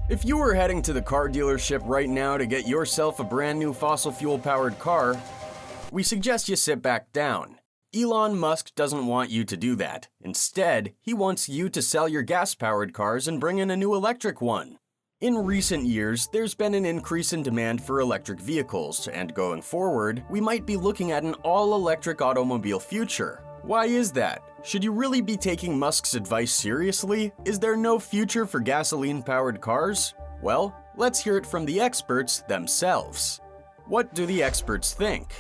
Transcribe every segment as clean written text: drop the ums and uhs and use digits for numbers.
If you were heading to the car dealership right now to get yourself a brand new fossil fuel powered car, we suggest you sit back down. Elon Musk doesn't want you to do that. Instead, he wants you to sell your gas-powered cars and bring in a new electric one. In recent years, there's been an increase in demand for electric vehicles, and going forward, we might be looking at an all-electric automobile future. Why is that? Should you really be taking Musk's advice seriously? Is there no future for gasoline-powered cars? Well, let's hear it from the experts themselves. What do the experts think?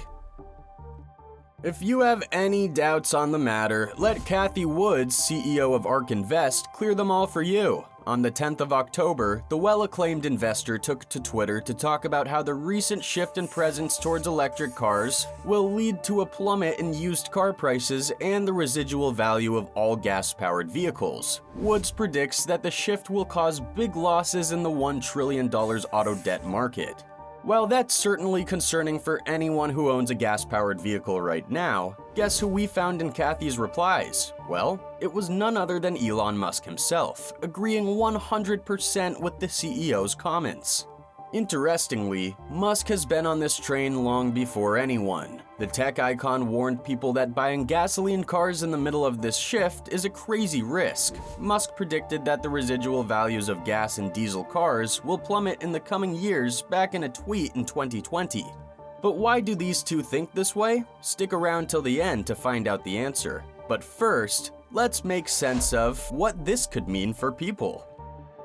If you have any doubts on the matter, let Cathie Woods, CEO of ARK Invest, clear them all for you. On the 10th of October, the well-acclaimed investor took to Twitter to talk about how the recent shift in presence towards electric cars will lead to a plummet in used car prices and the residual value of all gas-powered vehicles. Woods predicts that the shift will cause big losses in the $1 trillion auto debt market. While that's certainly concerning for anyone who owns a gas-powered vehicle right now, guess who we found in Cathie's replies? Well, it was none other than Elon Musk himself, agreeing 100% with the CEO's comments. Interestingly, Musk has been on this train long before anyone. The tech icon warned people that buying gasoline cars in the middle of this shift is a crazy risk. Musk predicted that the residual values of gas and diesel cars will plummet in the coming years back in a tweet in 2020. But why do these two think this way? Stick around till the end to find out the answer. But first, let's make sense of what this could mean for people.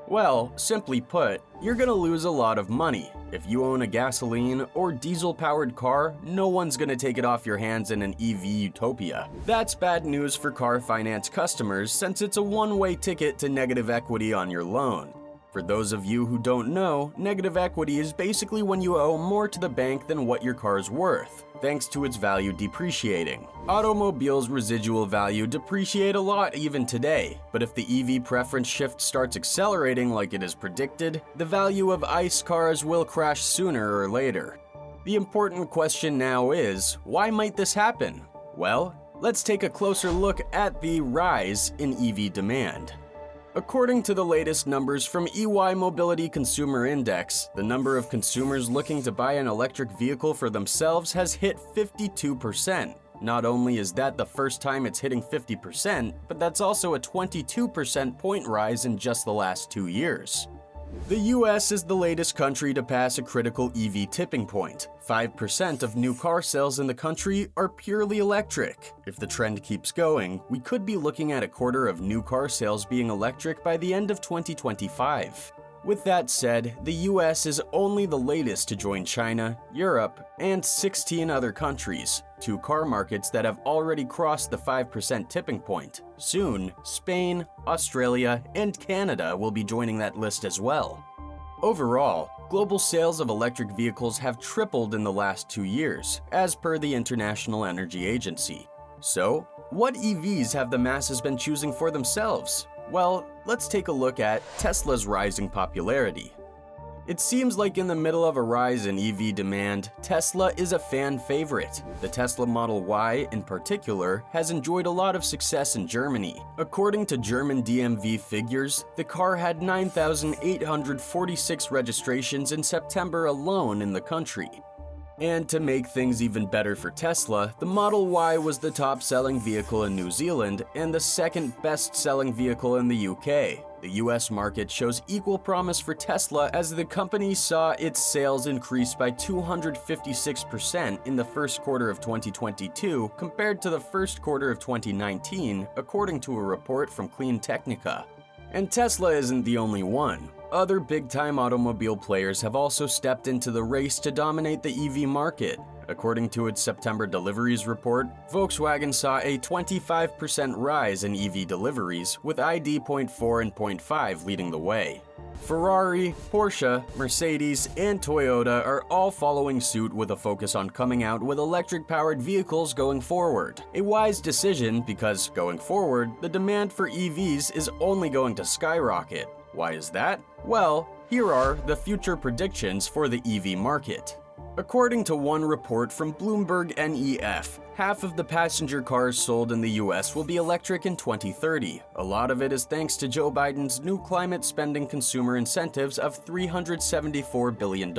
Well, simply put, you're gonna lose a lot of money. If you own a gasoline or diesel-powered car, no one's gonna take it off your hands in an EV utopia. That's bad news for car finance customers since it's a one-way ticket to negative equity on your loan. For those of you who don't know, negative equity is basically when you owe more to the bank than what your car's worth, thanks to its value depreciating. Automobiles' residual value depreciate a lot even today, but if the EV preference shift starts accelerating like it is predicted, the value of ICE cars will crash sooner or later. The important question now is, why might this happen? Well, let's take a closer look at the rise in EV demand. According to the latest numbers from EY Mobility Consumer Index, the number of consumers looking to buy an electric vehicle for themselves has hit 52%. Not only is that the first time it's hitting 50%, but that's also a 22% point rise in just the last 2 years. The US is the latest country to pass a critical EV tipping point. 5% of new car sales in the country are purely electric. If the trend keeps going, we could be looking at a quarter of new car sales being electric by the end of 2025. With that said, the US is only the latest to join China, Europe, and 16 other countries, 2 car markets that have already crossed the 5% tipping point. Soon, Spain, Australia, and Canada will be joining that list as well. Overall, global sales of electric vehicles have tripled in the last 2 years, as per the International Energy Agency. So, what EVs have the masses been choosing for themselves? Well, let's take a look at Tesla's rising popularity. It seems like in the middle of a rise in EV demand, Tesla is a fan favorite. The Tesla Model Y, in particular, has enjoyed a lot of success in Germany. According to German DMV figures, the car had 9,846 registrations in September alone in the country. And to make things even better for Tesla, the Model Y was the top-selling vehicle in New Zealand and the second best-selling vehicle in the UK. The US market shows equal promise for Tesla as the company saw its sales increase by 256% in the first quarter of 2022 compared to the first quarter of 2019, according to a report from Clean Technica. And Tesla isn't the only one. Other big-time automobile players have also stepped into the race to dominate the EV market. According to its September deliveries report, Volkswagen saw a 25% rise in EV deliveries, with ID.4 and .5 leading the way. Ferrari, Porsche, Mercedes, and Toyota are all following suit with a focus on coming out with electric-powered vehicles going forward. A wise decision because, going forward, the demand for EVs is only going to skyrocket. Why is that? Well, here are the future predictions for the EV market. According to one report from Bloomberg NEF, half of the passenger cars sold in the US will be electric in 2030. A lot of it is thanks to Joe Biden's new climate spending consumer incentives of $374 billion.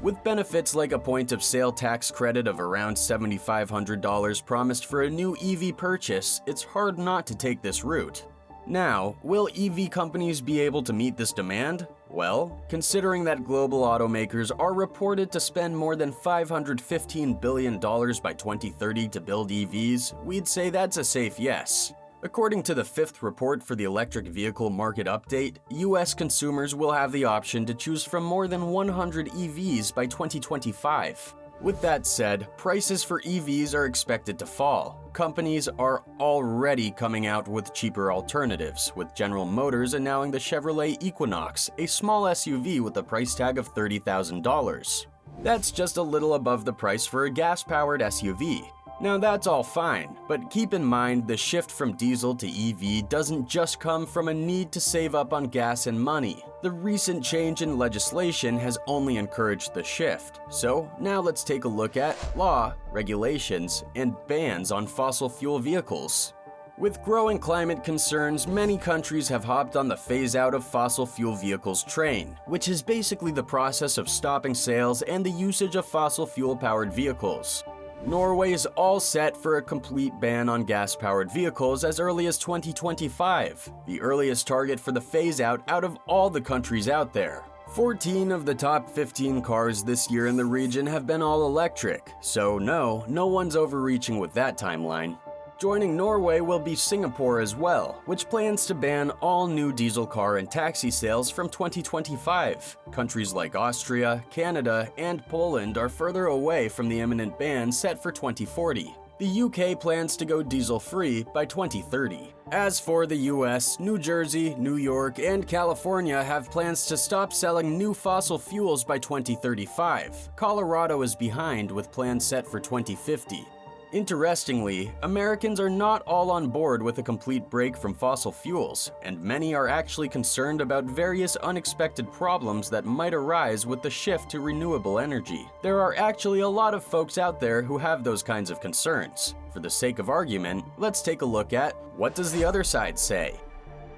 With benefits like a point-of-sale tax credit of around $7,500 promised for a new EV purchase, it's hard not to take this route. Now, will EV companies be able to meet this demand? Well, considering that global automakers are reported to spend more than $515 billion by 2030 to build EVs, we'd say that's a safe yes. According to the fifth report for the electric vehicle market update, US consumers will have the option to choose from more than 100 EVs by 2025. With that said, prices for EVs are expected to fall. Companies are already coming out with cheaper alternatives, with General Motors announcing the Chevrolet Equinox, a small SUV with a price tag of $30,000. That's just a little above the price for a gas-powered SUV. Now that's all fine, but keep in mind the shift from diesel to EV doesn't just come from a need to save up on gas and money. The recent change in legislation has only encouraged the shift. So now let's take a look at law, regulations, and bans on fossil fuel vehicles. With growing climate concerns, many countries have hopped on the phase-out of fossil fuel vehicles train, which is basically the process of stopping sales and the usage of fossil fuel-powered vehicles. Norway is all set for a complete ban on gas-powered vehicles as early as 2025, the earliest target for the phase-out out of all the countries out there. 14 of the top 15 cars this year in the region have been all electric, so no one's overreaching with that timeline. Joining Norway will be Singapore as well, which plans to ban all new diesel car and taxi sales from 2025. Countries like Austria, Canada, and Poland are further away from the imminent ban set for 2040. The UK plans to go diesel-free by 2030. As for the US, New Jersey, New York, and California have plans to stop selling new fossil fuels by 2035. Colorado is behind with plans set for 2050. Interestingly, Americans are not all on board with a complete break from fossil fuels, and many are actually concerned about various unexpected problems that might arise with the shift to renewable energy. There are actually a lot of folks out there who have those kinds of concerns. For the sake of argument, let's take a look at what does the other side say.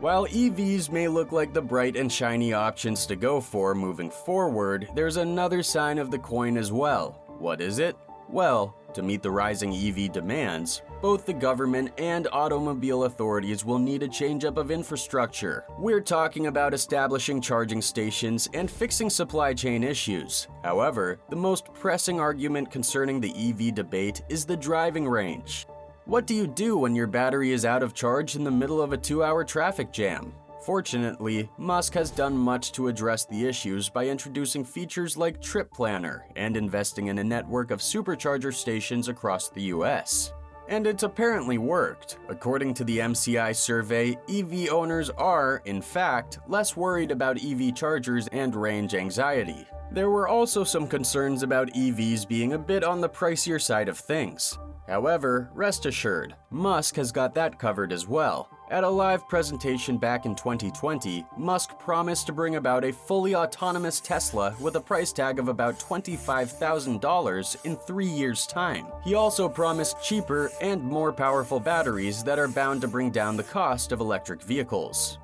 While EVs may look like the bright and shiny options to go for moving forward, there's another side of the coin as well. What is it? Well, to meet the rising EV demands, both the government and automobile authorities will need a change-up of infrastructure. We're talking about establishing charging stations and fixing supply chain issues. However, the most pressing argument concerning the EV debate is the driving range. What do you do when your battery is out of charge in the middle of a 2-hour traffic jam? Fortunately, Musk has done much to address the issues by introducing features like Trip Planner and investing in a network of supercharger stations across the US. And it's apparently worked. According to the MCI survey, EV owners are, in fact, less worried about EV chargers and range anxiety. There were also some concerns about EVs being a bit on the pricier side of things. However, rest assured, Musk has got that covered as well. At a live presentation back in 2020, Musk promised to bring about a fully autonomous Tesla with a price tag of about $25,000 in 3 years' time. He also promised cheaper and more powerful batteries that are bound to bring down the cost of electric vehicles.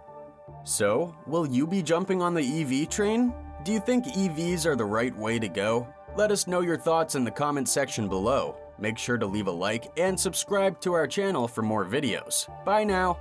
So, will you be jumping on the EV train? Do you think EVs are the right way to go? Let us know your thoughts in the comment section below. Make sure to leave a like and subscribe to our channel for more videos. Bye now!